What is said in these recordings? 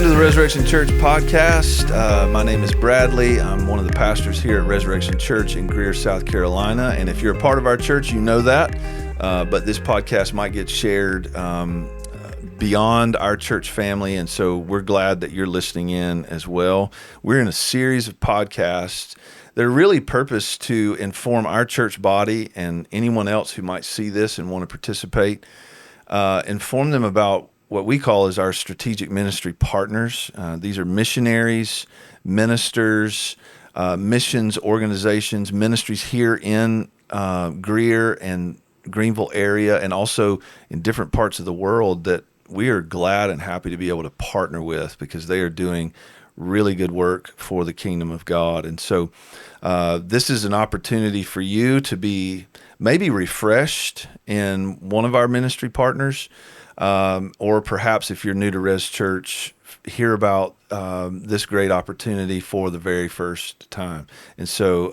Welcome to the Resurrection Church podcast. My name is Bradley. I'm one of the pastors here at Resurrection Church in Greer, South Carolina. And if you're a part of our church, you know that. But this podcast might get shared beyond our church family. And so we're glad that you're listening in as well. We're in a series of podcasts that are really purposed to inform our church body and anyone else who might see this and want to participate, inform them about what we call is our strategic ministry partners. These are missionaries, ministers, missions organizations, ministries here in Greer and Greenville area, and also in different parts of the world that we are glad and happy to be able to partner with because they are doing really good work for the kingdom of God. And so this is an opportunity for you to be maybe refreshed in one of our ministry partners, or perhaps if you're new to Res Church, hear about this great opportunity for the very first time. And so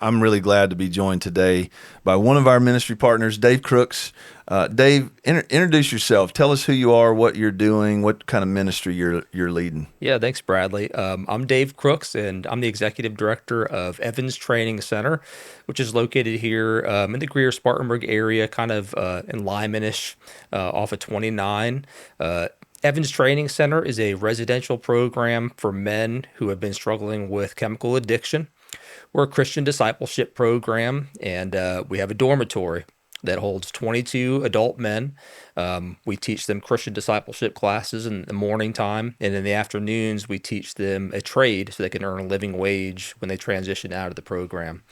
I'm really glad to be joined today by one of our ministry partners, Dave Crooks. Dave, introduce yourself. Tell us who you are, what you're doing, what kind of ministry you're leading. Yeah, thanks, Bradley. I'm Dave Crooks, and I'm the executive director of Evans Training Center, which is located here in the Greer-Spartanburg area, kind of in Lyman-ish, off of 29. Evans Training Center is a residential program for men who have been struggling with chemical addiction. We're a Christian discipleship program, and we have a dormitory that holds 22 adult men. We teach them Christian discipleship classes in the morning time, and in the afternoons we teach them a trade so they can earn a living wage when they transition out of the program.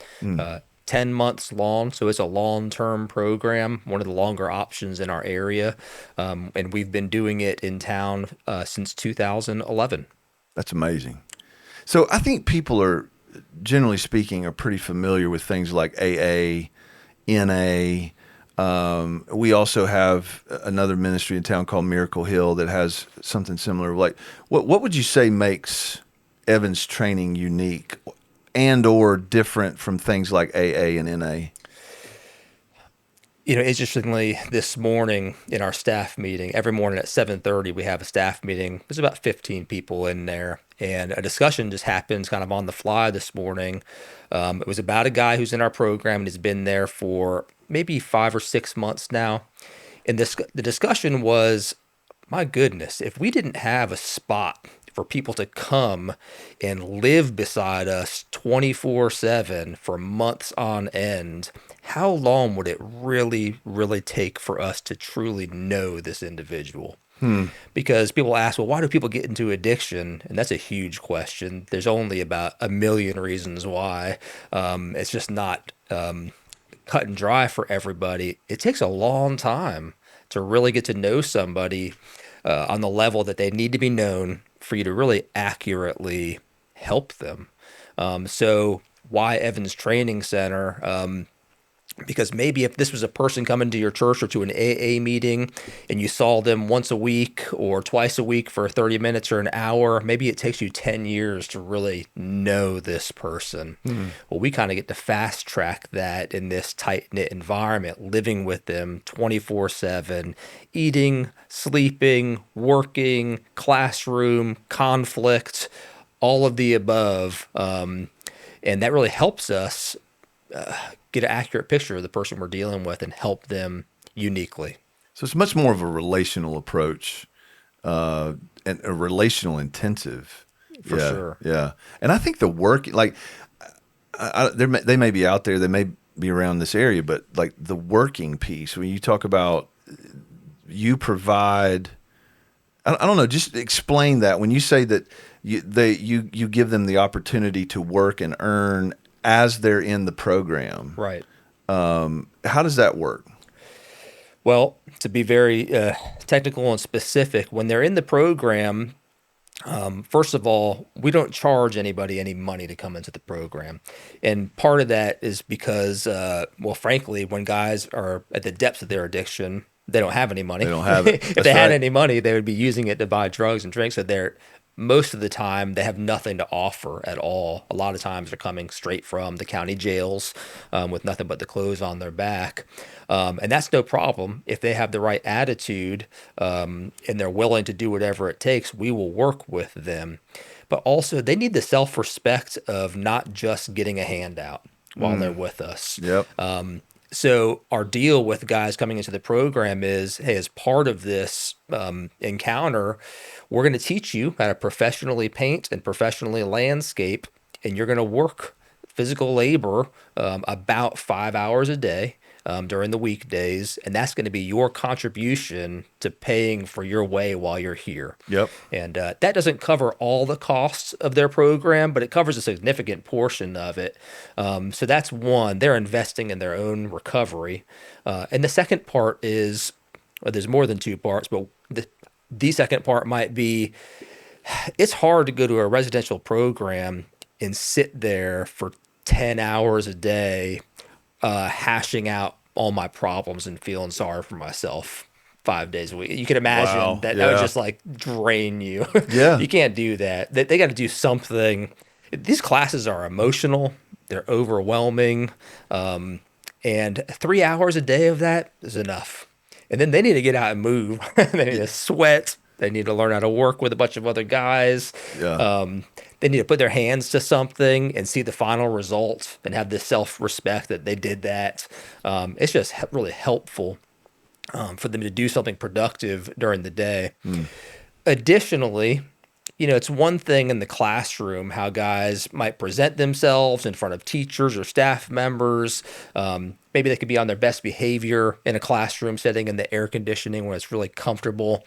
10 months long, so it's a long-term program, one of the longer options in our area, and we've been doing it in town since 2011. That's amazing. So I think people are, generally speaking, are pretty familiar with things like AA, NA. We also have another ministry in town called Miracle Hill that has something similar. Like, what would you say makes Evans Training unique and or different from things like AA and NA? You know, interestingly, this morning in our staff meeting, every morning at 7:30, we have a staff meeting. There's about 15 people in there, and a discussion just happens kind of on the fly this morning. It was about a guy who's in our program and has been there for maybe 5 or 6 months now. And the discussion was, my goodness, if we didn't have a spot for people to come and live beside us 24/7 for months on end, how long would it really, really take for us to truly know this individual? Because people ask, well, why do people get into addiction? And that's a huge question. There's only about a million reasons why. It's just not cut and dry for everybody. It takes a long time to really get to know somebody on the level that they need to be known for you to really accurately help them. So why Evans Training Center? Because maybe if this was a person coming to your church or to an AA meeting and you saw them once a week or twice a week for 30 minutes or an hour, maybe it takes you 10 years to really know this person. Well, we kind of get to fast track that in this tight-knit environment, living with them 24/7, eating, sleeping, working, classroom, conflict, all of the above. And that really helps us get an accurate picture of the person we're dealing with and help them uniquely. So it's much more of a relational approach, and a relational intensive. For sure. Yeah. And I think the work, like, they may be out there, they may be around this area, but like the working piece, when you talk about you provide, I don't know, just explain that. When you say that you give them the opportunity to work and earn as they're in the program. Right. How does that work? Well, to be very technical and specific, when they're in the program, first of all, we don't charge anybody any money to come into the program. And part of that is because, well, frankly, when guys are at the depths of their addiction, they don't have any money. They don't have it. If they had any money, they would be using it to buy drugs and drinks. So most of the time they have nothing to offer at all. A lot of times they're coming straight from the county jails with nothing but the clothes on their back. And that's no problem. If they have the right attitude and they're willing to do whatever it takes, we will work with them. But also they need the self-respect of not just getting a handout while they're with us. Yep. So our deal with guys coming into the program is, hey, as part of this encounter, we're going to teach you how to professionally paint and professionally landscape, and you're going to work physical labor about 5 hours a day during the weekdays, and that's going to be your contribution to paying for your way while you're here. Yep. And that doesn't cover all the costs of their program, but it covers a significant portion of it. So that's one. They're investing in their own recovery. And the second part is, well, there's more than two parts, but the second part might be, it's hard to go to a residential program and sit there for 10 hours a day hashing out all my problems and feeling sorry for myself 5 days a week. You can imagine that would just like drain you. Yeah. You can't do that. They got to do something. These classes are emotional. They're overwhelming. And 3 hours a day of that is enough. And then they need to get out and move. They need to sweat. They need to learn how to work with a bunch of other guys. Yeah. They need to put their hands to something and see the final result and have this self-respect that they did that. It's just really helpful for them to do something productive during the day. Additionally, it's one thing in the classroom how guys might present themselves in front of teachers or staff members. Maybe they could be on their best behavior in a classroom setting in the air conditioning when it's really comfortable.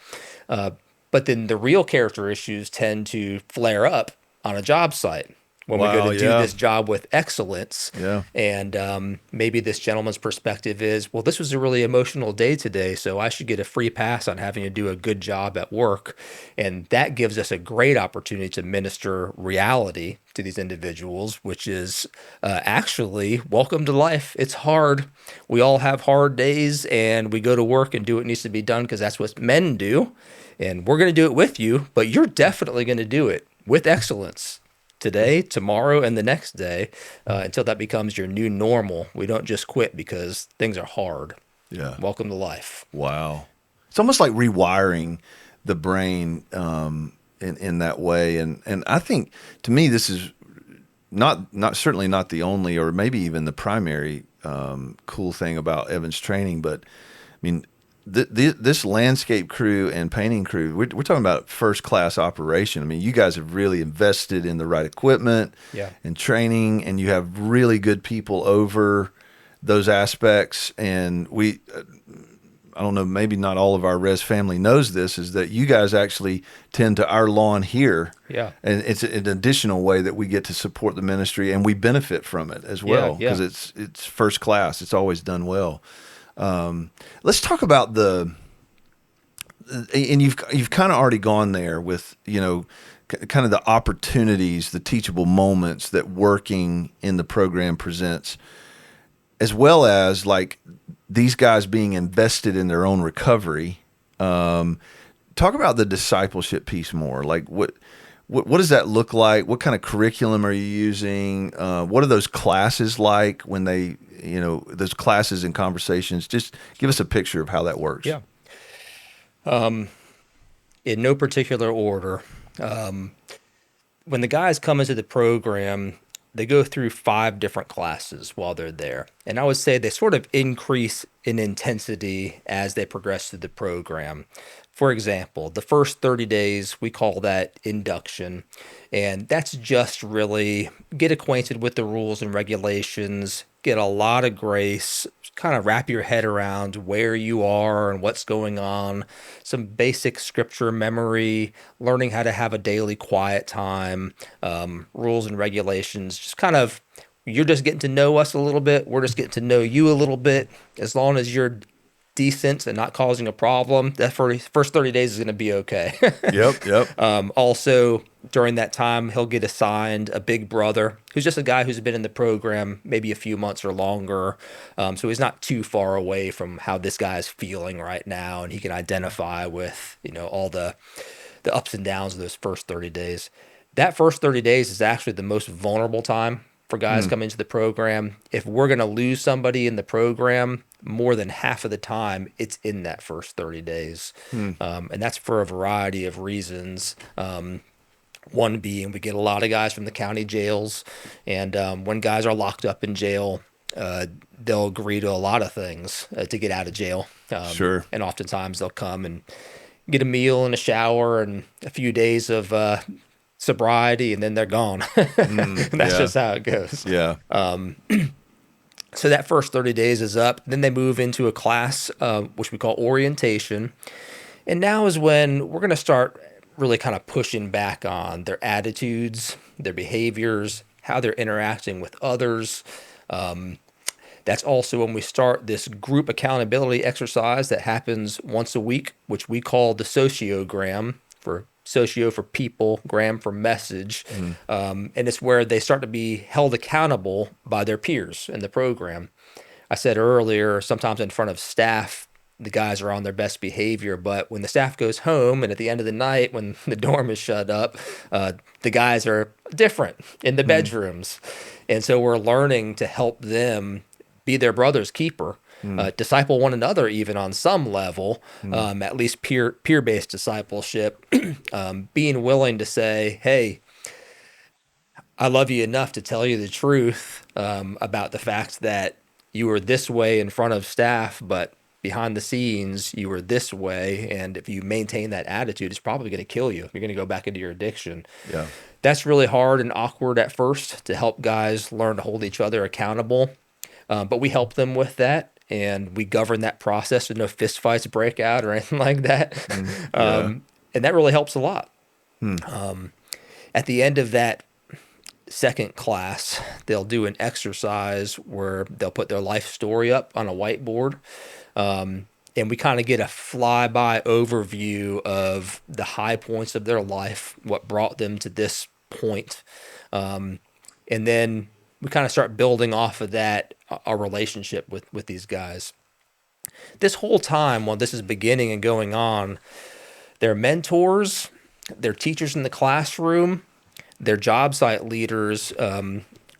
But then the real character issues tend to flare up on a job site when we go to do this job with excellence. Yeah. And maybe this gentleman's perspective is, well, this was a really emotional day today, so I should get a free pass on having to do a good job at work. And that gives us a great opportunity to minister reality to these individuals, which is actually, welcome to life. It's hard. We all have hard days, and we go to work and do what needs to be done because that's what men do. And we're going to do it with you, but you're definitely going to do it with excellence today, tomorrow, and the next day until that becomes your new normal. We don't just quit because things are hard. Yeah. Welcome to life. Wow. It's almost like rewiring the brain in that way. And I think, to me, this is not certainly not the only or maybe even the primary cool thing about Evan's training. But, I mean, this landscape crew and painting crew, we're talking about first-class operation. I mean, you guys have really invested in the right equipment and training, and you have really good people over those aspects. And I don't know, maybe not all of our Res family knows this, is that you guys actually tend to our lawn here. Yeah. And it's an additional way that we get to support the ministry, and we benefit from it as well because it's first class. It's always done well. Let's talk about and you've kind of already gone there with, kind of the opportunities, the teachable moments that working in the program presents, as well as like these guys being invested in their own recovery. Talk about the discipleship piece more. Like what does that look like? What kind of curriculum are you using? What are those classes like when they, those classes and conversations? Just give us a picture of how that works. Yeah. In no particular order. When the guys come into the program, they go through 5 different classes while they're there. And I would say they sort of increase in intensity as they progress through the program. For example, the first 30 days, we call that induction. And that's just really get acquainted with the rules and regulations, get a lot of grace, kind of wrap your head around where you are and what's going on, some basic scripture memory, learning how to have a daily quiet time, rules and regulations, just kind of, you're just getting to know us a little bit. We're just getting to know you a little bit. As long as you're decent and not causing a problem, that first 30 days is going to be okay. Yep. Also, during that time, he'll get assigned a big brother who's just a guy who's been in the program maybe a few months or longer. So he's not too far away from how this guy's feeling right now, and he can identify with, all the the ups and downs of those first 30 days. That first 30 days is actually the most vulnerable time for guys coming into the program. If we're going to lose somebody in the program, more than half of the time, it's in that first 30 days. And that's for a variety of reasons. One being we get a lot of guys from the county jails, and when guys are locked up in jail, they'll agree to a lot of things to get out of jail. Sure. And oftentimes they'll come and get a meal and a shower and a few days of sobriety, and then they're gone. And that's just how it goes. Yeah. So that first 30 days is up. Then they move into a class, which we call orientation. And now is when we're going to start really kind of pushing back on their attitudes, their behaviors, how they're interacting with others. That's also when we start this group accountability exercise that happens once a week, which we call the sociogram, for socio for people, gram for message. And it's where they start to be held accountable by their peers in the program. I said earlier, sometimes in front of staff, the guys are on their best behavior, but when the staff goes home and at the end of the night, when the dorm is shut up, the guys are different in the bedrooms. And so we're learning to help them be their brother's keeper, disciple one another even on some level, at least peer-based discipleship, being willing to say, hey, I love you enough to tell you the truth about the fact that you were this way in front of staff, but behind the scenes, you were this way, and if you maintain that attitude, it's probably going to kill you. You're going to go back into your addiction. Yeah. That's really hard and awkward at first to help guys learn to hold each other accountable, but we help them with that, and we govern that process so no fistfights break out or anything like that. And that really helps a lot. At the end of that second class, they'll do an exercise where they'll put their life story up on a whiteboard. And we kind of get a flyby overview of the high points of their life, what brought them to this point. And then we kind of start building off of that, our relationship with these guys. This whole time, while this is beginning and going on, their mentors, their teachers in the classroom, their job site leaders,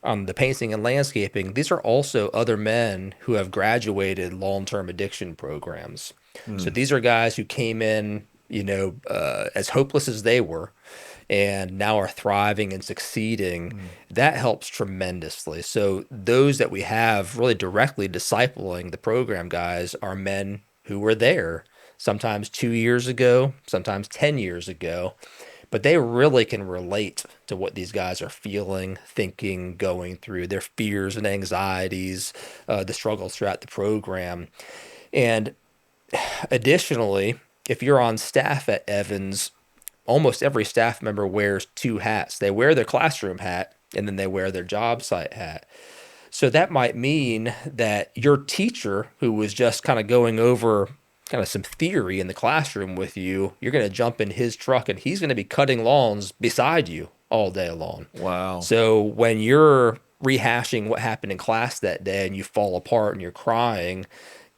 on the painting and landscaping, these are also other men who have graduated long-term addiction programs. So these are guys who came in, as hopeless as they were, and now are thriving and succeeding. That helps tremendously. So those that we have really directly discipling the program guys are men who were there sometimes 2 years ago, sometimes 10 years ago, but they really can relate to what these guys are feeling, thinking, going through, their fears and anxieties, the struggles throughout the program. And additionally, if you're on staff at Evans, almost every staff member wears two hats. They wear their classroom hat, and then they wear their job site hat. So that might mean that your teacher, who was just kind of going over kind of some theory in the classroom with you, you're going to jump in his truck and he's going to be cutting lawns beside you all day long. Wow. So when you're rehashing what happened in class that day and you fall apart and you're crying,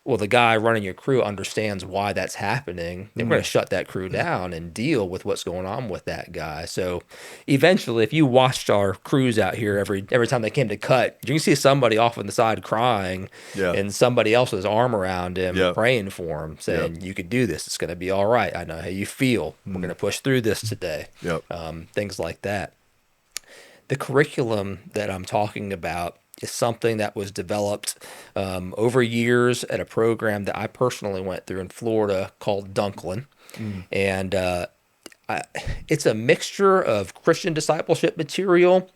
well, the guy running your crew understands why that's happening. They're going to shut that crew down and deal with what's going on with that guy. So eventually, if you watched our crews out here every time they came to cut, you can see somebody off on the side crying and somebody else with his arm around him praying for him, saying, you could do this. It's going to be all right. I know how you feel. We're going to push through this today. Things like that. The curriculum that I'm talking about is something that was developed over years at a program that I personally went through in Florida called Dunklin. And it's a mixture of Christian discipleship material,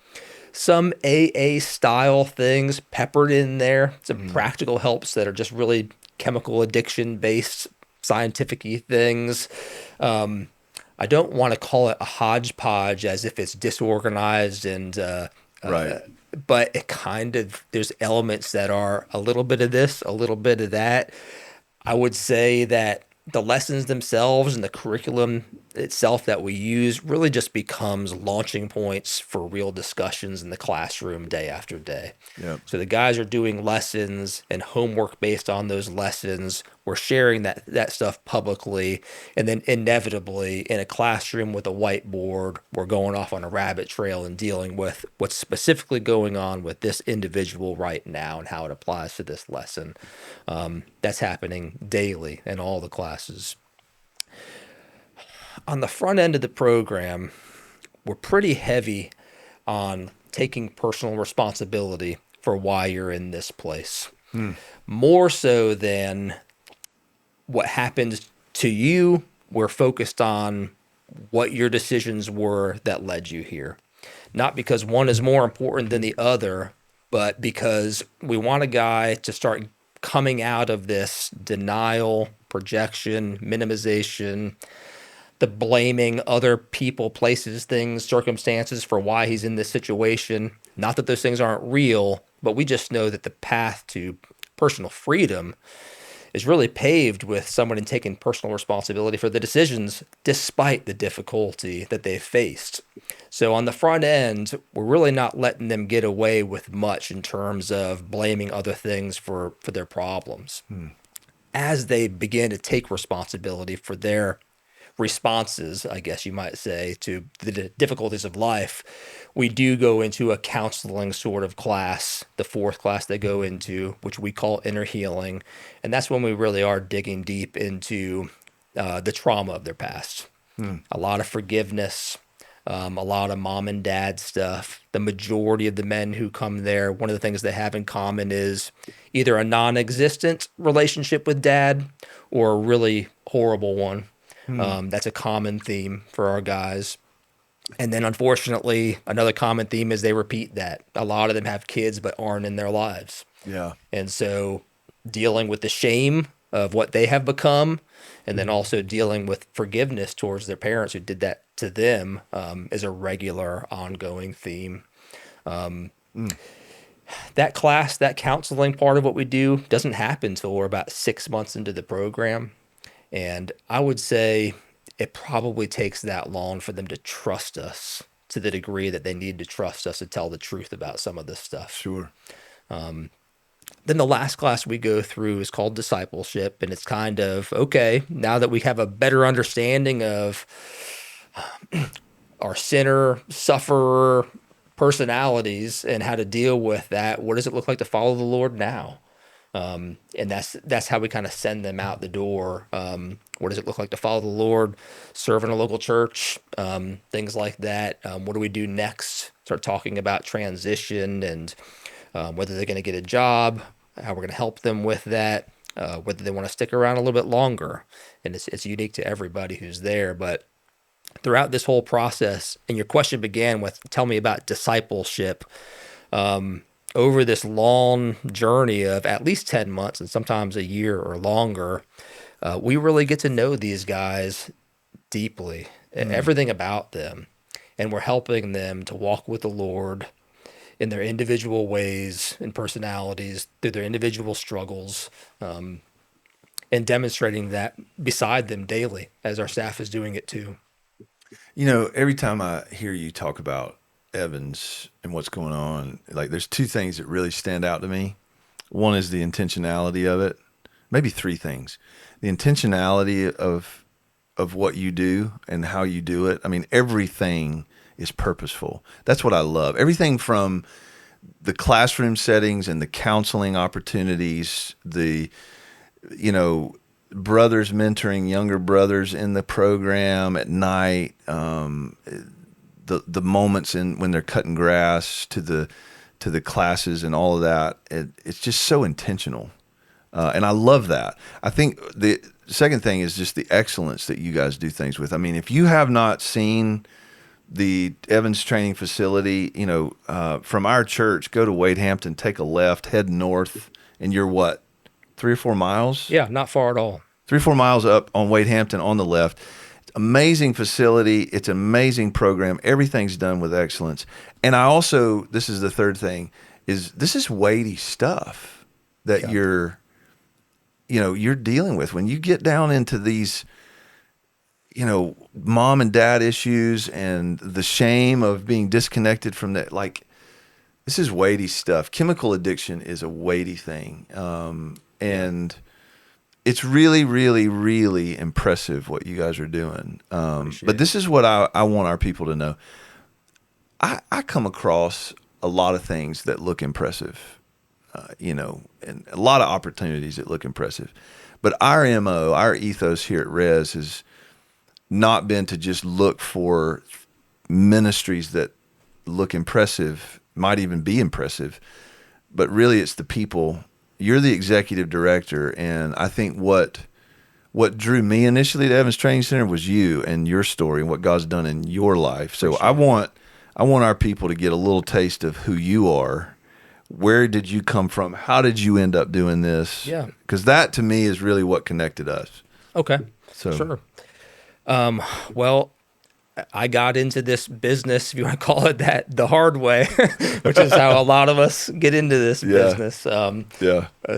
some AA style things peppered in there, some practical helps that are just really chemical addiction based scientific-y things. I don't want to call it a hodgepodge as if it's disorganized and but it kind of, there's elements that are a little bit of this, a little bit of that. I would say that the lessons themselves and the curriculum itself that we use really just becomes launching points for real discussions in the classroom day after day. So the guys are doing lessons and homework based on those lessons. we're sharing that stuff publicly, and then inevitably in a classroom with a whiteboard, we're going off on a rabbit trail and dealing with what's specifically going on with this individual right now and how it applies to this lesson. That's happening daily in all the classes. On the front end of the program, we're pretty heavy on taking personal responsibility for why you're in this place. More so than what happened to you, we're focused on what your decisions were that led you here. Not because one is more important than the other, but because we want a guy to start coming out of this denial, projection, minimization, the blaming other people, places, things, circumstances for why he's in this situation. Not that those things aren't real, but we just know that the path to personal freedom is really paved with someone taking personal responsibility for the decisions despite the difficulty that they've faced. So on the front end, we're really not letting them get away with much in terms of blaming other things for their problems. As they begin to take responsibility for their responses, I guess you might say, to the difficulties of life, we do go into a counseling sort of class, the fourth class they go into, which we call inner healing. And that's when we really are digging deep into the trauma of their past. A lot of forgiveness, a lot of mom and dad stuff. The majority of the men who come there, one of the things they have in common is either a non-existent relationship with dad or a really horrible one. That's a common theme for our guys. And then unfortunately, another common theme is they repeat that. A lot of them have kids but aren't in their lives. Yeah. And so dealing with the shame of what they have become, and then also dealing with forgiveness towards their parents who did that to them, is a regular ongoing theme. That class, that counseling part of what we do doesn't happen until we're about 6 months into the program. And I would say it probably takes that long for them to trust us to the degree that they need to trust us to tell the truth about some of this stuff. Sure. Then the last class we go through is called Discipleship. And it's kind of, okay, now that we have a better understanding of our sinner, sufferer personalities and how to deal with that, what does it look like to follow the Lord now? And that's how we kind of send them out the door. What does it look like to follow the Lord, serve in a local church, things like that. What do we do next? Start talking about transition and whether they're going to get a job, how we're going to help them with that, whether they want to stick around a little bit longer. And it's unique to everybody who's there. But throughout this whole process, and your question began with, tell me about discipleship. Over this long journey of at least 10 months and sometimes a year or longer, we really get to know these guys deeply, everything about them. And we're helping them to walk with the Lord in their individual ways and personalities, through their individual struggles, and demonstrating that beside them daily as our staff is doing it too. You know, every time I hear you talk about Evans and what's going on, like there's two things that really stand out to me. One is the intentionality of it. Maybe three things. The intentionality of what you do and how you do it. I mean, everything is purposeful. That's what I love. Everything from the classroom settings and the counseling opportunities, the, brothers mentoring younger brothers in the program at night, the moments when they're cutting grass to the classes and all of that. It's just so intentional. And I love that. I think the second thing is just the excellence that you guys do things with. I mean, if you have not seen the Evans training facility, from our church, go to Wade Hampton, take a left, head north, and you're what, 3 or 4 miles? Yeah, not far at all. 3 or 4 miles up on Wade Hampton on the left. Amazing facility. It's an amazing program. Everything's done with excellence. And I also, this is the third thing, this is weighty stuff that you're dealing with. When you get down into these, mom and dad issues and the shame of being disconnected from that, like, this is weighty stuff. Chemical addiction is a weighty thing. And it's really, really, really impressive what you guys are doing. But this is what I want our people to know. I come across a lot of things that look impressive, and a lot of opportunities that look impressive. But our MO, our ethos here at Res has not been to just look for ministries that look impressive, might even be impressive, but really it's the people. You're the executive director, and I think what drew me initially to Evans Training Center was you and your story and what God's done in your life. So I want our people to get a little taste of who you are. Where did you come from? How did you end up doing this? Yeah. Because that to me is really what connected us. Okay. So Sure. Well, I got into this business, if you want to call it that, the hard way, which is how a lot of us get into this business.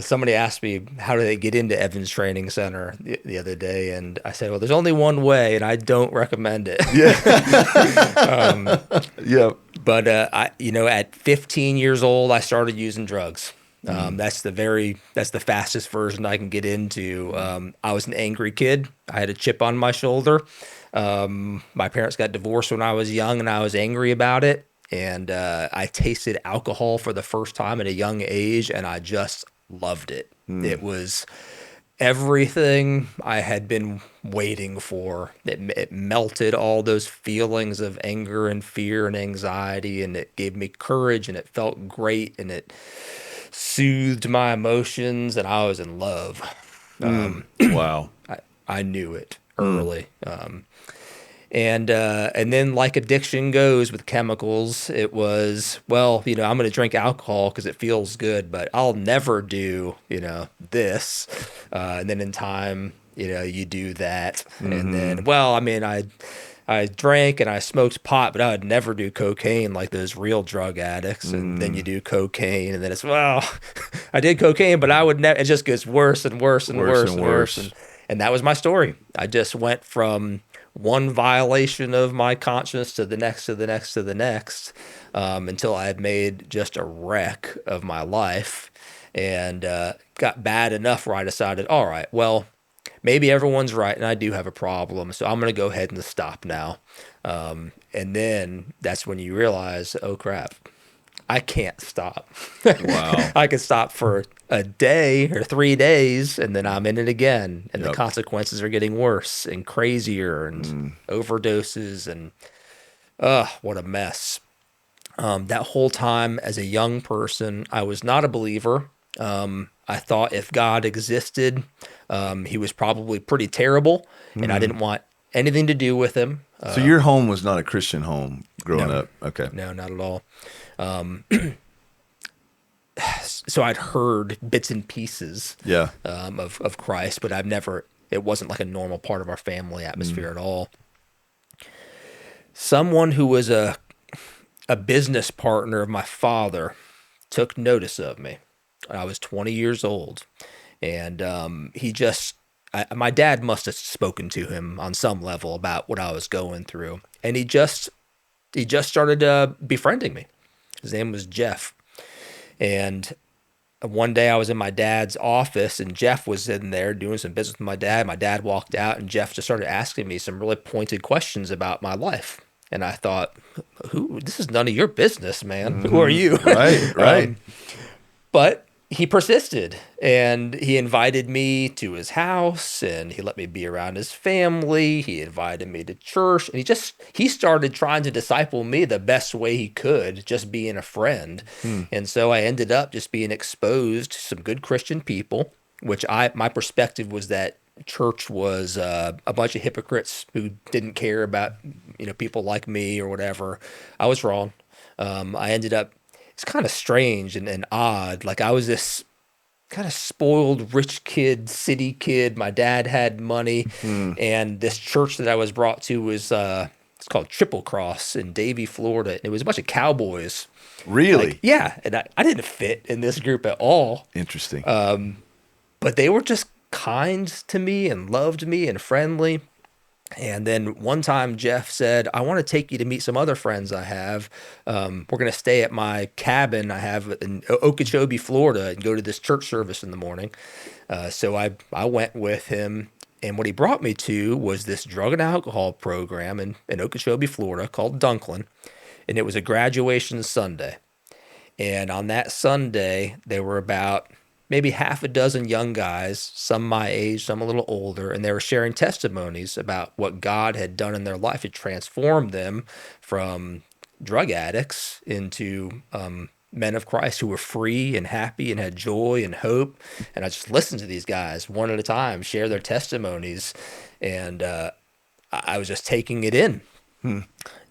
Somebody asked me, how do they get into Evans Training Center the other day? And I said, well, there's only one way, and I don't recommend it. But at 15 years old, I started using drugs. That's the fastest version I can get into. I was an angry kid. I had a chip on my shoulder. My parents got divorced when I was young, and I was angry about it. And I tasted alcohol for the first time at a young age, and I just loved it. It was everything I had been waiting for. It melted all those feelings of anger and fear and anxiety, and it gave me courage, and it felt great, and it soothed my emotions, and I was in love. Wow. I knew it early. And then, like addiction goes with chemicals, it was, I'm going to drink alcohol because it feels good, but I'll never do, this. And then in time, you do that. And then, I drank and I smoked pot, but I would never do cocaine like those real drug addicts. And then you do cocaine, and then it's, I did cocaine, but I would never, it just gets worse and worse and worse and worse. And that was my story. I just went from one violation of my conscience to the next, to the next, to the next, until I had made just a wreck of my life, and got bad enough where I decided, all right, well, maybe everyone's right, and I do have a problem, so I'm going to go ahead and stop now. And then that's when you realize, oh, crap, I can't stop. Wow. I could stop for a day or 3 days, and then I'm in it again, and the consequences are getting worse and crazier, and overdoses, and what a mess. That whole time as a young person, I was not a believer. I thought if God existed, he was probably pretty terrible, and I didn't want anything to do with him. So your home was not a Christian home growing up? Okay. No, not at all. So I'd heard bits and pieces of Christ, but it wasn't like a normal part of our family atmosphere at all. Someone who was a business partner of my father took notice of me. I was 20 years old, and my dad must have spoken to him on some level about what I was going through, and he just started befriending me. His name was Jeff, and one day I was in my dad's office, and Jeff was in there doing some business with my dad. My dad walked out, and Jeff just started asking me some really pointed questions about my life. And I thought, this is none of your business, man. Who are you? Right. But he persisted, and he invited me to his house, and he let me be around his family. He invited me to church, and he started trying to disciple me the best way he could, just being a friend. And so I ended up just being exposed to some good Christian people, which my perspective was that church was a bunch of hypocrites who didn't care about people like me or whatever. I was wrong. I ended up, it's kind of strange and odd. Like I was this kind of spoiled rich kid, city kid. My dad had money, and this church that I was brought to was it's called Triple Cross in Davie, Florida. It was a bunch of cowboys. Really? And I didn't fit in this group at all. Interesting. But they were just kind to me and loved me and friendly. And then one time Jeff said, I want to take you to meet some other friends I have. We're going to stay at my cabin I have in Okeechobee, Florida, and go to this church service in the morning. So I went with him. And what he brought me to was this drug and alcohol program in Okeechobee, Florida called Dunklin. And it was a graduation Sunday. And on that Sunday, there were about maybe half a dozen young guys, some my age, some a little older, and they were sharing testimonies about what God had done in their life. It transformed them from drug addicts into men of Christ who were free and happy and had joy and hope. And I just listened to these guys one at a time share their testimonies, and I was just taking it in.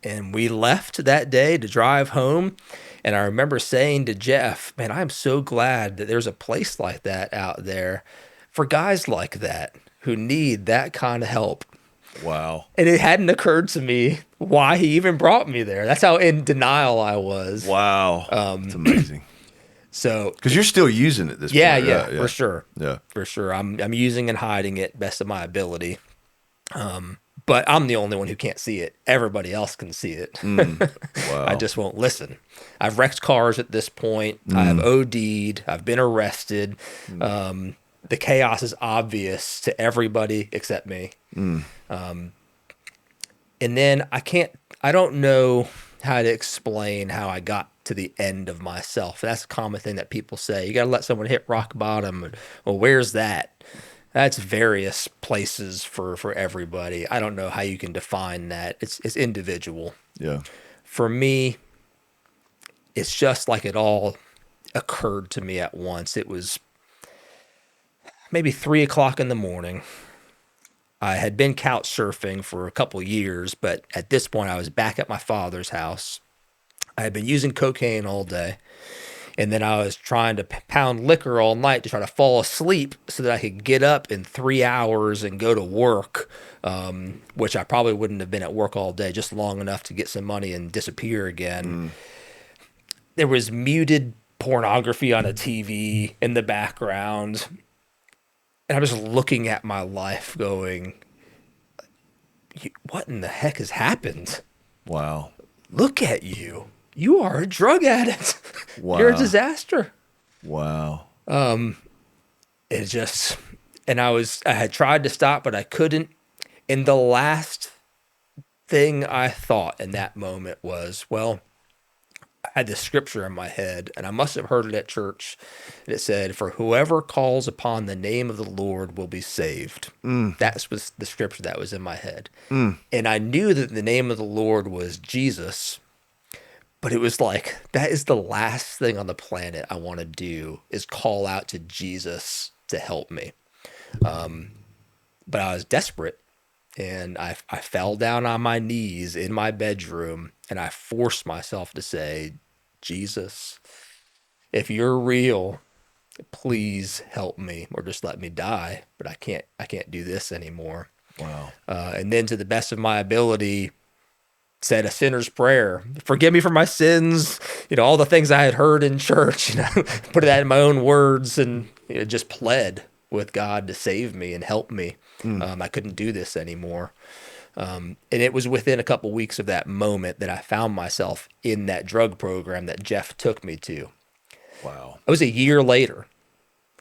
And we left that day to drive home. And I remember saying to Jeff, man, I'm so glad that there's a place like that out there for guys like that who need that kind of help. Wow. And it hadn't occurred to me why he even brought me there. That's how in denial I was. Wow. It's amazing. So, because you're still using it this point. Yeah, for sure. Yeah. For sure. I'm using and hiding it best of my ability. But I'm the only one who can't see it. Everybody else can see it. Wow. I just won't listen. I've wrecked cars at this point. I've OD'd. I've been arrested. The chaos is obvious to everybody except me. And then I don't know how to explain how I got to the end of myself. That's a common thing that people say. You got to let someone hit rock bottom. Well, where's that? That's various places for everybody. I don't know how you can define that. It's individual. Yeah. For me, it's just like it all occurred to me at once. It was maybe 3:00 in the morning. I had been couch surfing for a couple years, but at this point I was back at my father's house. I had been using cocaine all day. And then I was trying to pound liquor all night to try to fall asleep so that I could get up in 3 hours and go to work, which I probably wouldn't have been at work all day, just long enough to get some money and disappear again. There was muted pornography on a TV in the background. And I was looking at my life going, what in the heck has happened? Wow. Look at you. You are a drug addict. Wow. You're a disaster. Wow. It just, and I had tried to stop, but I couldn't. And the last thing I thought in that moment was, well, I had this scripture in my head, and I must have heard it at church. And it said, for whoever calls upon the name of the Lord will be saved. That was the scripture that was in my head. And I knew that the name of the Lord was Jesus. But it was like, that is the last thing on the planet I want to do is call out to Jesus to help me. But I was desperate, and I fell down on my knees in my bedroom, and I forced myself to say, Jesus, if you're real, please help me or just let me die. But I can't do this anymore. Wow. And then to the best of my ability, said a sinner's prayer. Forgive me for my sins. All the things I had heard in church, put that in my own words, and just pled with God to save me and help me. I couldn't do this anymore. And it was within a couple weeks of that moment that I found myself in that drug program that Jeff took me to. Wow. It was a year later.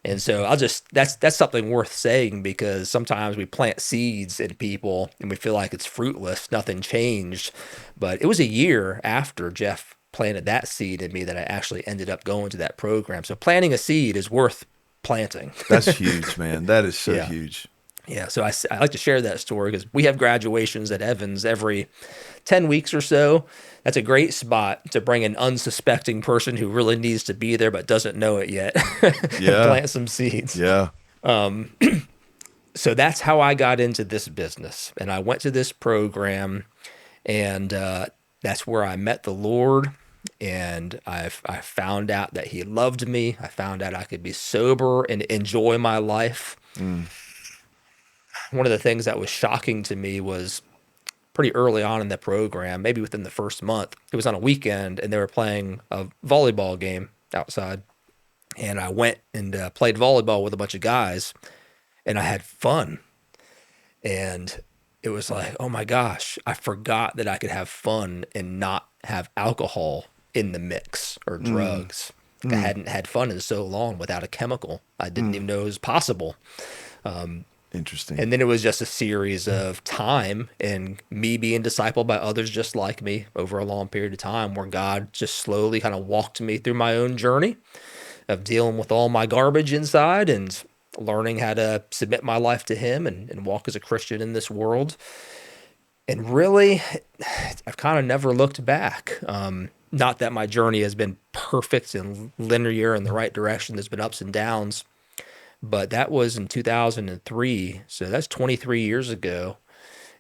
And so that's something worth saying, because sometimes we plant seeds in people and we feel like it's fruitless, nothing changed. But it was a year after Jeff planted that seed in me that I actually ended up going to that program. So planting a seed is worth planting. That's huge, man. That is so huge. Yeah, so I like to share that story because we have graduations at Evans every 10 weeks or so. That's a great spot to bring an unsuspecting person who really needs to be there but doesn't know it yet. Yeah. Plant some seeds. Yeah. So that's how I got into this business. And I went to this program, and that's where I met the Lord. And I found out that he loved me. I found out I could be sober and enjoy my life. One of the things that was shocking to me was pretty early on in the program, maybe within the first month, it was on a weekend and they were playing a volleyball game outside. And I went and played volleyball with a bunch of guys, and I had fun. And it was like, oh my gosh, I forgot that I could have fun and not have alcohol in the mix or drugs. I hadn't had fun in so long without a chemical. I didn't even know it was possible. Interesting. And then it was just a series of time and me being discipled by others just like me over a long period of time, where God just slowly kind of walked me through my own journey of dealing with all my garbage inside and learning how to submit my life to Him and walk as a Christian in this world. And really, I've kind of never looked back. Not that my journey has been perfect and linear in the right direction. There's been ups and downs. But that was in 2003, so that's 23 years ago,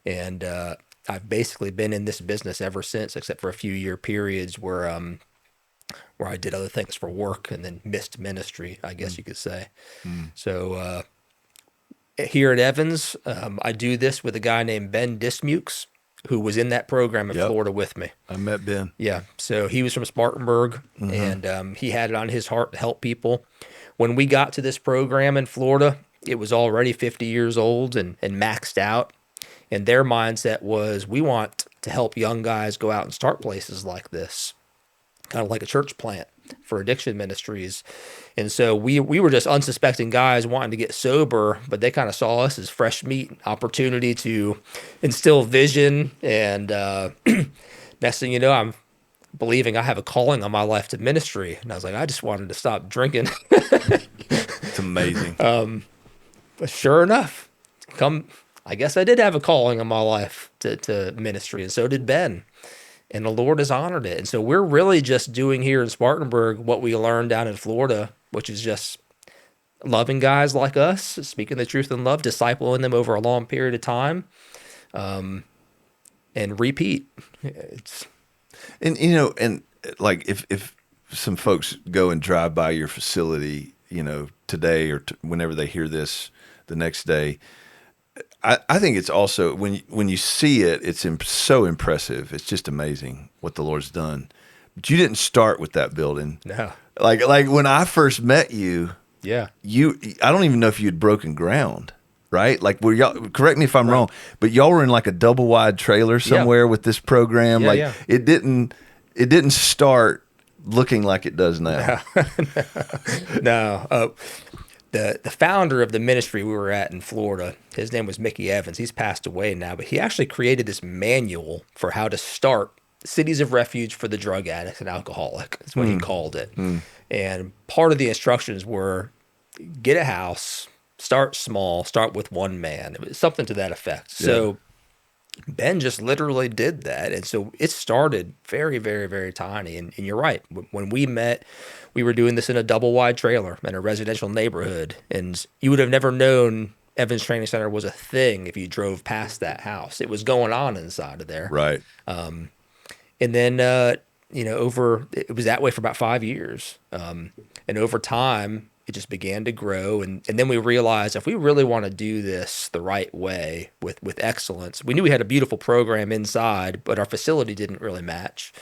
and I've basically been in this business ever since, except for a few year periods where I did other things for work and then missed ministry, I guess you could say. So here at Evans, I do this with a guy named Ben Dismukes, who was in that program in Florida with me. I met Ben. Yeah, so he was from Spartanburg, and he had it on his heart to help people. When we got to this program in Florida, it was already 50 years old and maxed out. And their mindset was, we want to help young guys go out and start places like this, kind of like a church plant for addiction ministries. And so we were just unsuspecting guys wanting to get sober, but they kind of saw us as fresh meat, opportunity to instill vision. And next thing you know, I'm believing I have a calling on my life to ministry. And I was like, I just wanted to stop drinking. It's amazing. But sure enough, I guess I did have a calling on my life to ministry, and so did Ben. And the Lord has honored it. And so we're really just doing here in Spartanburg what we learned down in Florida, which is just loving guys like us, speaking the truth in love, discipling them over a long period of time, and repeat. And like if some folks go and drive by your facility, today or whenever they hear this the next day, I think it's also when you see it, it's so impressive. It's just amazing what the Lord's done. But you didn't start with that building. No. Like when I first met you, Yeah. I don't even know if you had broken ground. Right? Like, were y'all, correct me if I'm wrong, but y'all were in like a double wide trailer somewhere with this program. It didn't start looking like it does now. No. The founder of the ministry we were at in Florida, his name was Mickey Evans. He's passed away now, but he actually created this manual for how to start cities of refuge for the drug addict and alcoholic. That's what he called it. And part of the instructions were, get a house, start small, start with one man. It was something to that effect. Yeah. So Ben just literally did that. And so it started very, very, very tiny. And you're right. When we met, we were doing this in a double wide trailer in a residential neighborhood. And you would have never known Evans Training Center was a thing if you drove past that house. It was going on inside of there. Right. And then, it was that way for about 5 years. And over time, it just began to grow. And then we realized if we really want to do this the right way with excellence, we knew we had a beautiful program inside, but our facility didn't really match.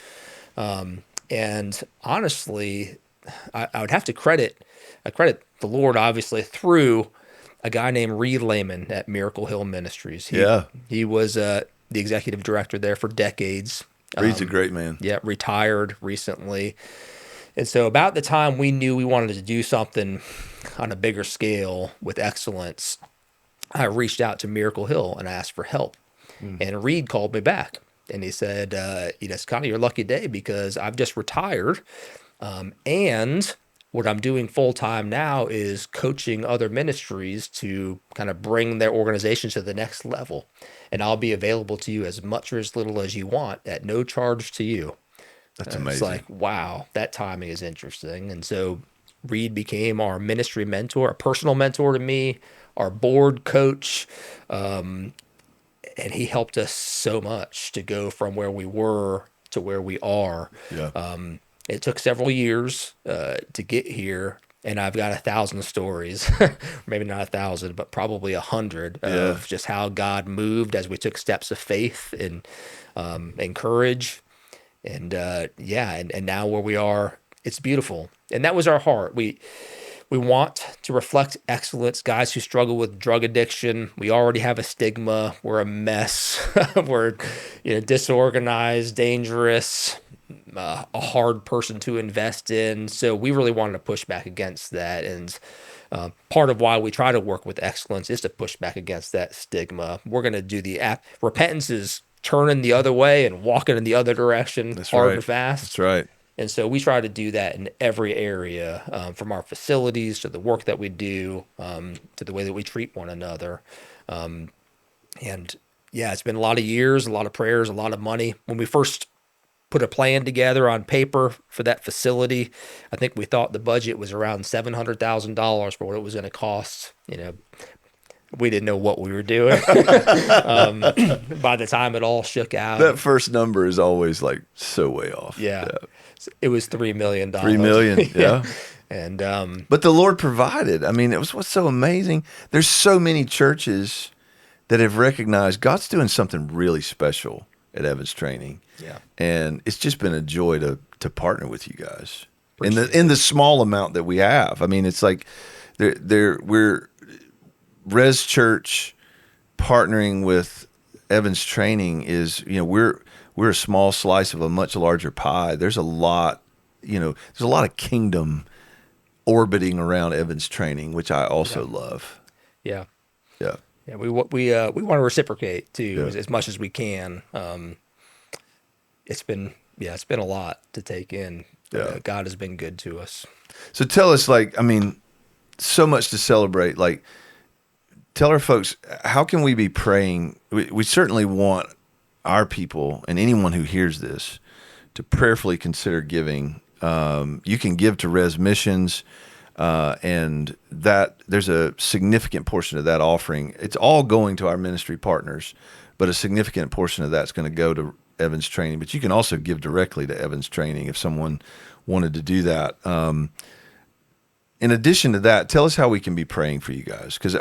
And honestly, I would have to credit the Lord, obviously, through a guy named Reed Lehman at Miracle Hill Ministries. He was the executive director there for decades. Reed's a great man. Yeah, retired recently. And so about the time we knew we wanted to do something on a bigger scale with excellence, I reached out to Miracle Hill and asked for help. And Reed called me back and he said, it's kind of your lucky day because I've just retired. And what I'm doing full time now is coaching other ministries to kind of bring their organizations to the next level. And I'll be available to you as much or as little as you want at no charge to you. That's amazing. It's like, wow, that timing is interesting. And so Reed became our ministry mentor, a personal mentor to me, our board coach. And he helped us so much to go from where we were to where we are. Yeah. It took several years to get here. And I've got 1,000 stories, maybe not 1,000, but probably 100 of just how God moved as we took steps of faith and courage. And and now where we are, it's beautiful. And that was our heart. We We want to reflect excellence. Guys who struggle with drug addiction, we already have a stigma. We're a mess. We're disorganized, dangerous, a hard person to invest in. So we really wanted to push back against that. And part of why we try to work with excellence is to push back against that stigma. We're going to do repentance is turning the other way and walking in the other direction, That's hard right. and fast. That's right. And so we try to do that in every area, from our facilities to the work that we do, to the way that we treat one another. And yeah, it's been a lot of years, a lot of prayers, a lot of money. When we first put a plan together on paper for that facility, I think we thought the budget was around $700,000 for what it was going to cost. We didn't know what we were doing. By the time it all shook out, That first number is always like so way off. yeah. It was $3 million. $3 million. Yeah. And But the Lord provided. I mean, it was what's so amazing. There's so many churches that have recognized God's doing something really special at Evans Training. yeah, And it's just been a joy to partner with you guys in the small amount that we have. I mean, it's like we're Res Church partnering with Evans Training is, we're a small slice of a much larger pie. There's a lot of kingdom orbiting around Evans Training, which I also love. yeah, Yeah. yeah. We want to reciprocate too, as much as we can. It's been a lot to take in. Yeah. God has been good to us. So tell us, so much to celebrate. Tell our folks, how can we be praying? We certainly want our people and anyone who hears this to prayerfully consider giving. You can give to Res Missions, and that there's a significant portion of that offering. It's all going to our ministry partners, but a significant portion of that's going to go to Evans Training. But you can also give directly to Evans Training if someone wanted to do that. In addition to that, tell us how we can be praying for you guys. Because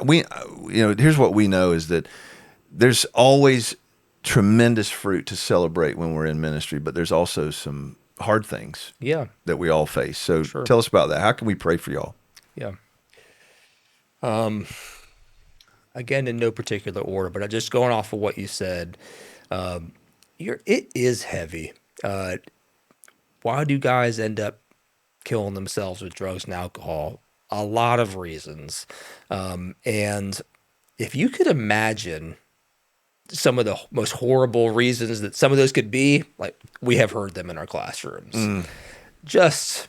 here's what we know is that there's always tremendous fruit to celebrate when we're in ministry, but there's also some hard things that we all face. So Tell us about that. How can we pray for y'all? Yeah. Again, in no particular order, but just going off of what you said, it is heavy. Why do guys end up killing themselves with drugs and alcohol? A lot of reasons. And if you could imagine some of the most horrible reasons that some of those could be, we have heard them in our classrooms. Just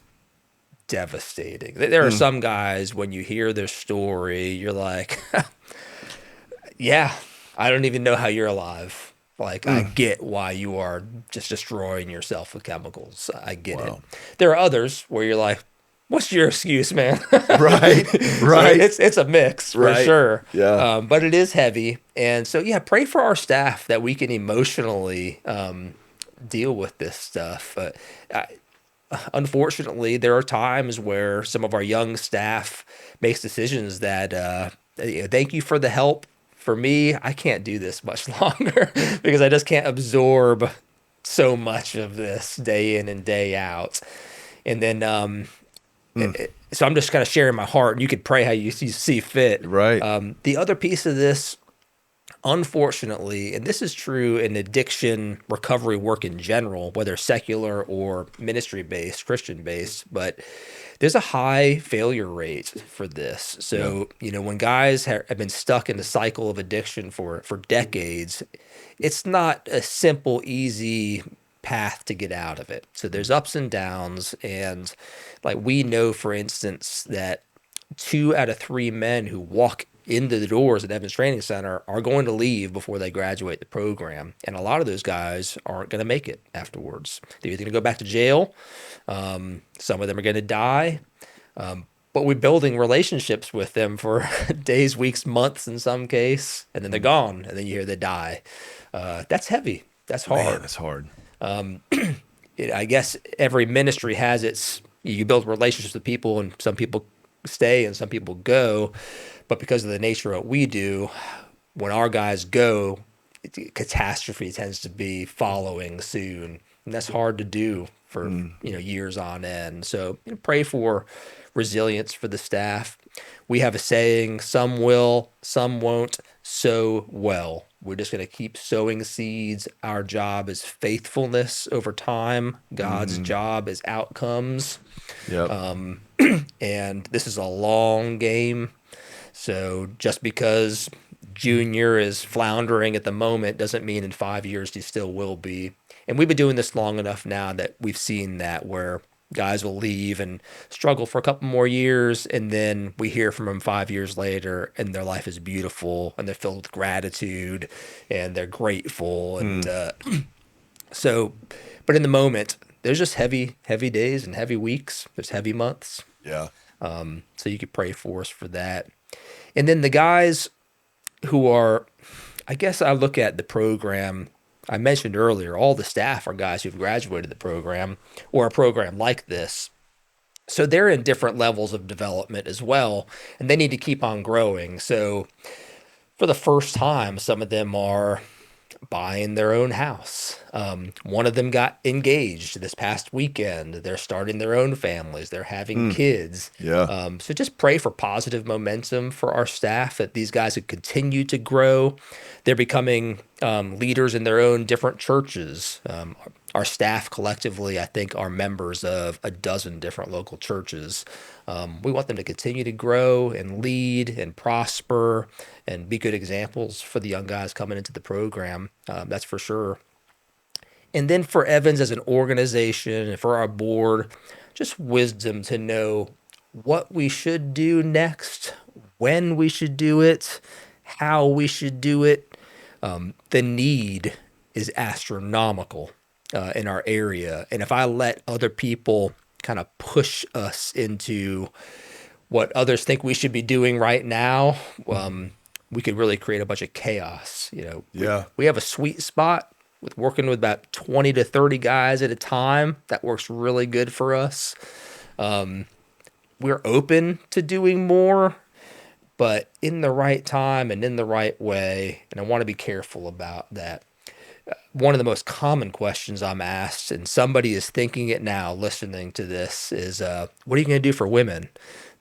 devastating. There are some guys, when you hear their story, you're like, yeah, I don't even know how you're alive. I get why you are just destroying yourself with chemicals. I get it. There are others where you're like, what's your excuse, man? Right. It's a mix for sure. Yeah. But it is heavy. And so, pray for our staff that we can emotionally deal with this stuff. Unfortunately, there are times where some of our young staff makes decisions that, thank you for the help. For me, I can't do this much longer because I just can't absorb so much of this day in and day out. And then, so I'm just kind of sharing my heart. You could pray how you see fit. Right. The other piece of this, unfortunately, and this is true in addiction recovery work in general, whether secular or ministry-based, Christian-based, but there's a high failure rate for this. So, when guys have been stuck in the cycle of addiction for decades, it's not a simple, easy path to get out of it. So there's ups and downs. And we know, for instance, that 2 out of 3 men who walk into the doors at Evans Training Center are going to leave before they graduate the program. And a lot of those guys aren't going to make it afterwards. They're either going to go back to jail. Some of them are going to die. But we're building relationships with them for days, weeks, months in some case. And then they're gone. And then you hear they die. That's heavy. That's hard. Man, that's hard. I guess every ministry has you build relationships with people, and some people stay and some people go. But because of the nature of what we do, when our guys go, catastrophe tends to be following soon. And that's hard to do for years on end. So pray for resilience for the staff. We have a saying, some will, some won't, sow well. We're just going to keep sowing seeds. Our job is faithfulness over time. God's job is outcomes. Yep. And this is a long game. So just because Junior is floundering at the moment doesn't mean in 5 years he still will be. And we've been doing this long enough now that we've seen that where guys will leave and struggle for a couple more years, and then we hear from them 5 years later, and their life is beautiful, and they're filled with gratitude, and they're grateful, and so. But in the moment, there's just heavy days and heavy weeks. There's heavy months. Yeah. So you could pray for us for that, and then the guys who are, I guess I look at the program. I mentioned earlier, all the staff are guys who've graduated the program or a program like this. So they're in different levels of development as well, and they need to keep on growing. So for the first time, some of them are buying their own house. One of them got engaged this past weekend. They're starting their own families. They're having kids. Yeah. So just pray for positive momentum for our staff, that these guys would continue to grow. They're becoming leaders in their own different churches. Our staff collectively, I think, are members of a dozen different local churches. We want them to continue to grow and lead and prosper and be good examples for the young guys coming into the program. That's for sure. And then for Evans as an organization and for our board, just wisdom to know what we should do next, when we should do it, how we should do it. The need is astronomical in our area. And if I let other people kind of push us into what others think we should be doing right now, we could really create a bunch of chaos. Yeah. We have a sweet spot with working with about 20 to 30 guys at a time. That works really good for us. We're open to doing more, but in the right time and in the right way. And I want to be careful about that. One of the most common questions I'm asked, and somebody is thinking it now listening to this, is what are you going to do for women?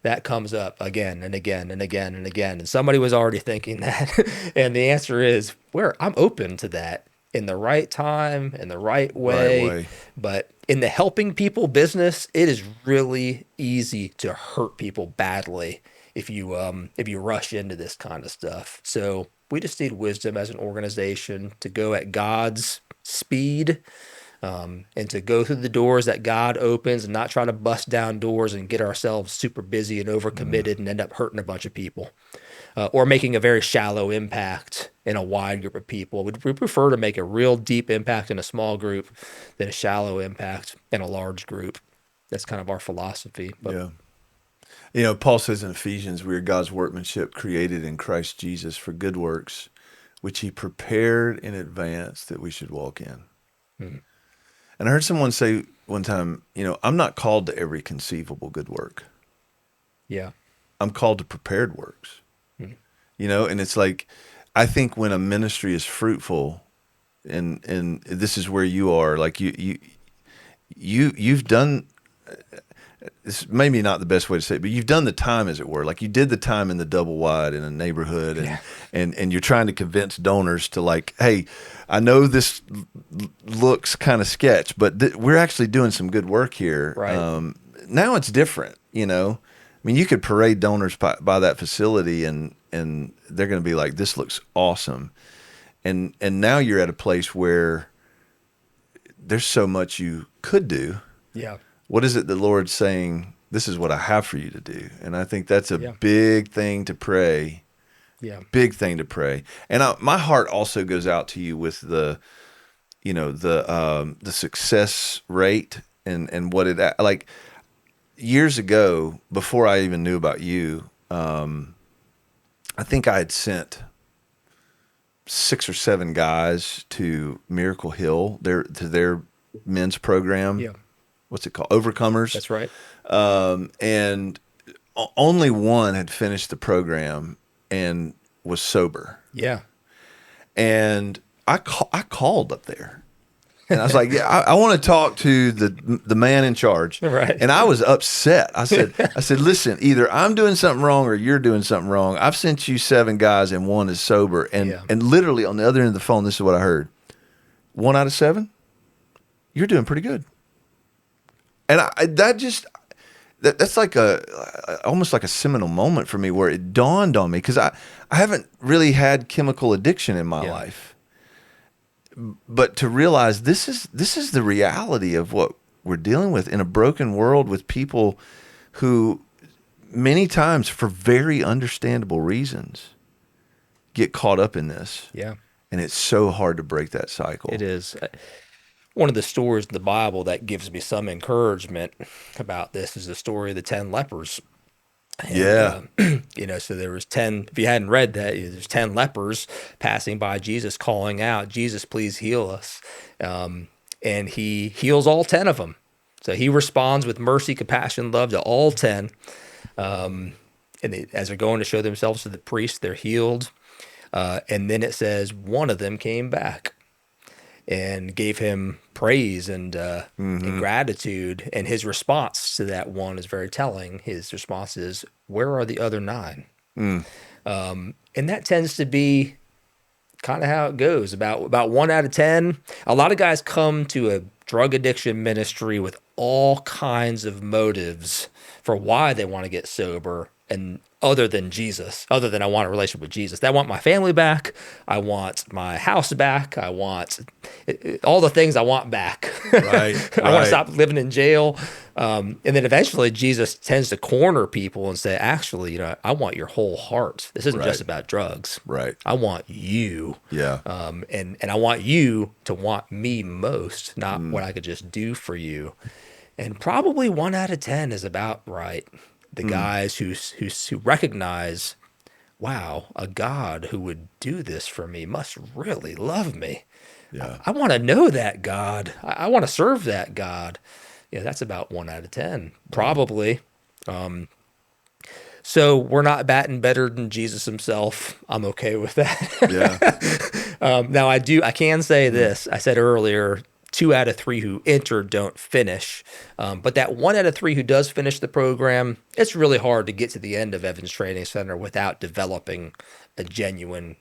That comes up again and again and again and again. And somebody was already thinking that. And the answer is, I'm open to that in the right time, in the right way. But in the helping people business, it is really easy to hurt people badly if you rush into this kind of stuff. So we just need wisdom as an organization to go at God's speed, and to go through the doors that God opens and not try to bust down doors and get ourselves super busy and overcommitted and end up hurting a bunch of people, or making a very shallow impact in a wide group of people. We prefer to make a real deep impact in a small group than a shallow impact in a large group. That's kind of our philosophy. But, yeah. Paul says in Ephesians, we are God's workmanship created in Christ Jesus for good works, which he prepared in advance that we should walk in. Mm-hmm. And I heard someone say one time, I'm not called to every conceivable good work. Yeah. I'm called to prepared works. Mm-hmm. And it's like, I think when a ministry is fruitful, and this is where you are, like you've done, it's maybe not the best way to say it, but you've done the time, as it were. Like you did the time in the double wide in a neighborhood, and you're trying to convince donors to like, hey, I know this looks kind of sketch, but we're actually doing some good work here. Right. Now it's different, I mean, you could parade donors by that facility, and they're going to be like, this looks awesome. And now you're at a place where there's so much you could do. Yeah. What is it the Lord's saying? This is what I have for you to do. And I think that's a big thing to pray. Yeah. Big thing to pray. And my heart also goes out to you with the success rate and what it, like years ago, before I even knew about you, I think I had sent 6 or 7 guys to Miracle Hill, to their men's program. Yeah. What's it called? Overcomers. That's right. And only one had finished the program and was sober. Yeah. And I called up there, And I was like, yeah, I want to talk to the man in charge. Right. And I was upset. I said, listen, either I'm doing something wrong or you're doing something wrong. I've sent you 7 guys and 1 is sober. And literally on the other end of the phone, this is what I heard. 1 out of 7, you're doing pretty good. And that's like almost like a seminal moment for me where it dawned on me, because I haven't really had chemical addiction in my life. But to realize this is the reality of what we're dealing with in a broken world, with people who many times, for very understandable reasons, get caught up in this. Yeah. And it's so hard to break that cycle. It is. One of the stories in the Bible that gives me some encouragement about this is the story of the 10 lepers. And, so there was 10, if you hadn't read that, there's 10 lepers passing by Jesus, calling out, Jesus, please heal us. And he heals all 10 of them. So he responds with mercy, compassion, love to all 10. And as they're going to show themselves to the priest, they're healed. And then it says one of them came back and gave him praise and gratitude. And his response to that one is very telling. His response is, where are the other 9? And that tends to be kind of how it goes. About 1 out of 10. A lot of guys come to a drug addiction ministry with all kinds of motives for why they want to get sober, and other than Jesus, other than I want a relationship with Jesus. I want my family back. I want my house back. I want all the things I want back. Right. I want to stop living in jail. And then eventually Jesus tends to corner people and say, actually, I want your whole heart. This isn't just about drugs. Right. I want you. Yeah. And I want you to want me most, not what I could just do for you. And probably 1 out of 10 is about right. The guys who recognize, wow, a God who would do this for me must really love me. Yeah. I want to know that God. I want to serve that God. Yeah, that's about 1 out of 10, probably. So we're not batting better than Jesus himself. I'm okay with that. Yeah. Now I can say this. I said earlier, 2 out of 3 who enter don't finish. But that 1 out of 3 who does finish the program, it's really hard to get to the end of Evans Training Center without developing a genuinely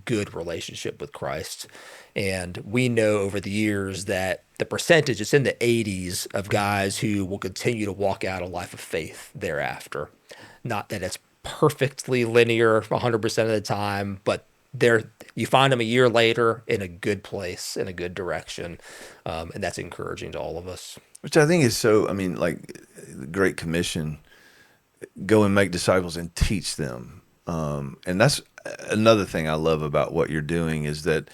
good relationship with Christ. And we know over the years that the percentage is in the 80s of guys who will continue to walk out a life of faith thereafter. Not that it's perfectly linear 100% of the time, but you find them a year later in a good place, in a good direction, and that's encouraging to all of us. Which I think is so, like the Great Commission, go and make disciples and teach them. And that's another thing I love about what you're doing, is that,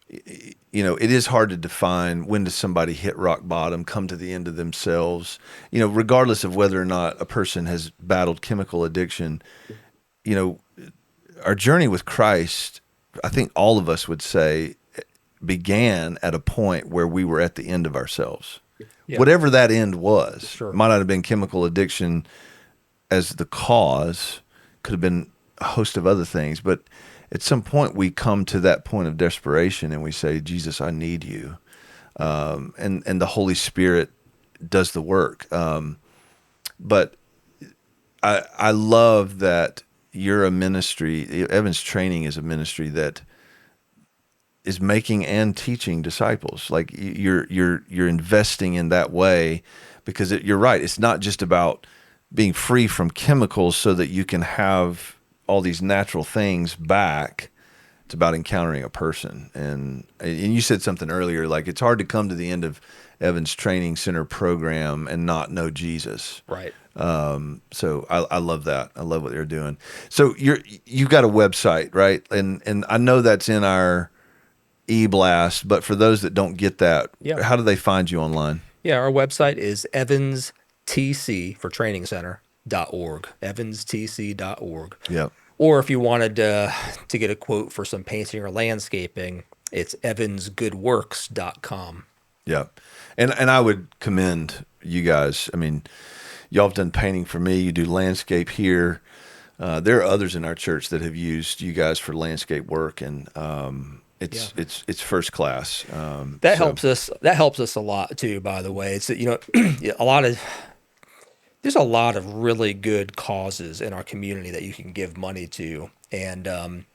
it is hard to define when does somebody hit rock bottom, come to the end of themselves, regardless of whether or not a person has battled chemical addiction. Our journey with Christ, I think all of us would say, began at a point where we were at the end of ourselves. Yeah. Whatever that end was. Sure. Might not have been chemical addiction as the cause, could have been a host of other things, but at some point we come to that point of desperation and we say, Jesus, I need you. And the Holy Spirit does the work. But I love that you're a ministry. Evans Training is a ministry that is making and teaching disciples. Like you're investing in that way, because you're right. It's not just about being free from chemicals so that you can have all these natural things back. It's about encountering a person. And you said something earlier, like it's hard to come to the end of Evans Training Center program and not know Jesus. Right. So I love that. I love what they're doing. So you've got a website, right? And I know that's in our e-blast, but for those that don't get that, how do they find you online? Yeah, our website is evanstc for training center.org, evanstc.org. Yep. Or if you wanted to get a quote for some painting or landscaping, it's evansgoodworks.com. Yeah. And I would commend you guys. I mean, y'all have done painting for me. You do landscape here. There are others in our church that have used you guys for landscape work. And it's first class. That helps us. That helps us a lot too. By the way, it's there's a lot of really good causes in our community that you can give money to, and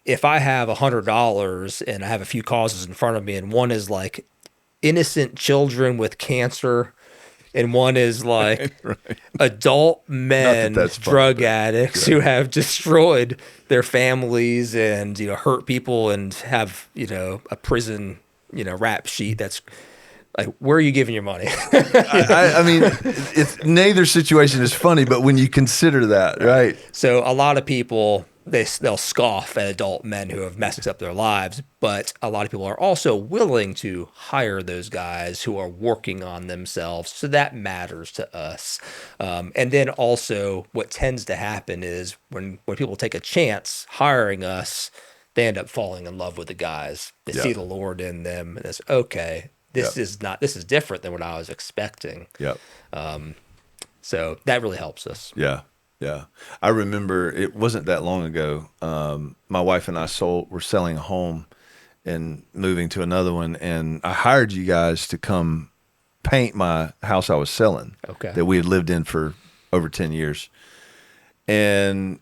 if I have $100 and I have a few causes in front of me, and one is like innocent children with cancer, and one is like right. adult men, drug addicts who have destroyed their families and hurt people and have a prison rap sheet. That's like, where are you giving your money? I mean, it's neither situation is funny, but when you consider that, right? So a lot of people, they'll scoff at adult men who have messed up their lives, but a lot of people are also willing to hire those guys who are working on themselves. So that matters to us. And then also what tends to happen is when people take a chance hiring us, they end up falling in love with the guys. They see the Lord in them, and it's okay. This is different than what I was expecting. Yep. So that really helps us. Yeah. Yeah. I remember it wasn't that long ago. My wife and I were selling a home and moving to another one. And I hired you guys to come paint my house I was selling that we had lived in for over 10 years. And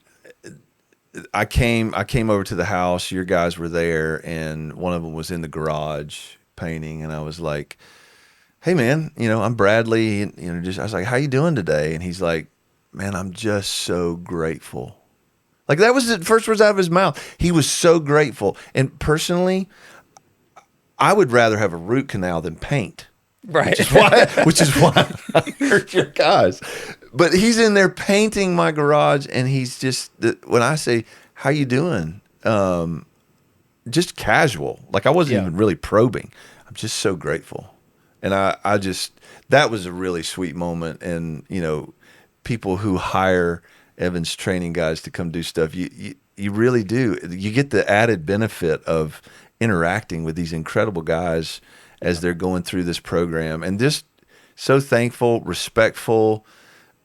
I came over to the house, your guys were there, and one of them was in the garage painting, and I was like, "Hey man, I'm Bradley, I was like, how you doing today?" And he's like, "Man, I'm just so grateful." Like, that was the first words out of his mouth. He was so grateful. And personally, I would rather have a root canal than paint. Right. Which is why I hired your guys. But he's in there painting my garage, and he's just, when I say, "How you doing?" Just casual. Like, I wasn't even really probing. I'm just so grateful. And I just, that was a really sweet moment. And, people who hire Evans training guys to come do stuff, you really do. You get the added benefit of interacting with these incredible guys as they're going through this program, and just so thankful, respectful,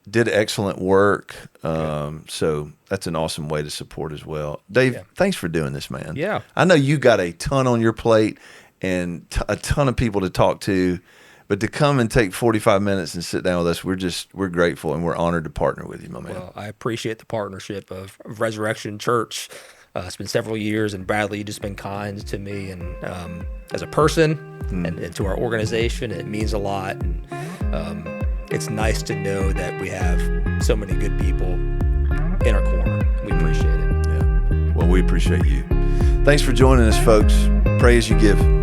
did excellent work. So that's an awesome way to support as well. Dave, thanks for doing this, man. Yeah. I know you got a ton on your plate and a ton of people to talk to, but to come and take 45 minutes and sit down with us, we're grateful, and we're honored to partner with you, my man. Well, I appreciate the partnership of Resurrection Church. It's been several years, and Bradley, you've just been kind to me and as a person and to our organization. It means a lot, and it's nice to know that we have so many good people in our corner. We appreciate it. Yeah. Well, we appreciate you. Thanks for joining us, folks. Pray as you give.